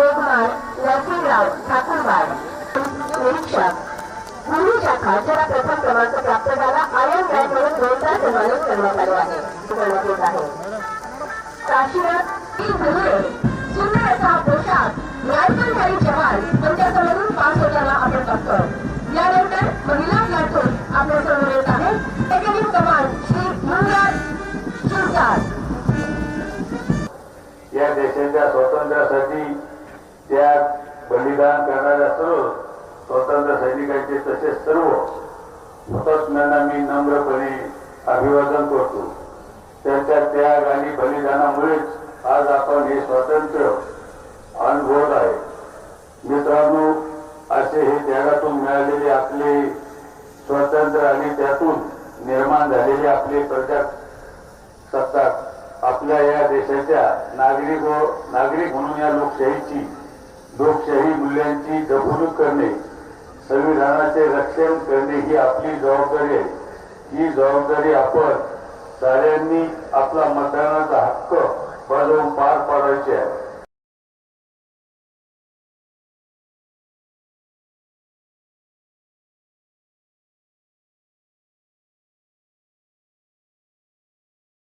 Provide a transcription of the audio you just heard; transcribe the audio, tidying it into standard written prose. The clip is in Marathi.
वेगवान नरसिंहराव ठाकूरवाड निरीक्षक गुरु शाखा ज्याला प्रथम क्रमांक प्राप्त झाला आयन गायक म्हणून जोरदार सन्मानित करण्यात आले आहे। काशीनाथ सुंदर असा पोशाख न्यायकर्मचारी जवान त्यांच्याकडून पास होताना आपण बघतो। यानंतर महिला प्लाटून आपल्या समोर येत आहे सेकंड कमांड श्री युवराज सुरकार। या देशाच्या स्वातंत्र्यासाठी त्याग बलिदान करणाऱ्या सर्व स्वातंत्र्य सैनिकांचे तसेच सर्व हुतात्म्यांना मी नम्रपणे अभिवादन करतो। त्यांच्या त्याग आणि बलिदानामुळेच आज आपण हे स्वातंत्र्य अनुभवत आहे। मित्रांनो, असे हे त्यागातून मिळालेले आपले स्वातंत्र्य आणि त्यातून निर्माण झालेले आपले प्रजासत्ताक आपल्या या देशाच्या नागरिक म्हणून या लोकशाही मूल्यांची जपणूक करणे, संविधानाचे रक्षण करणे ही आपली जबाबदारी आहे। ही जबाबदारी आपण साऱ्यांनी आपला मतदानाचा हक्क बजावून पार पाडायची आहे।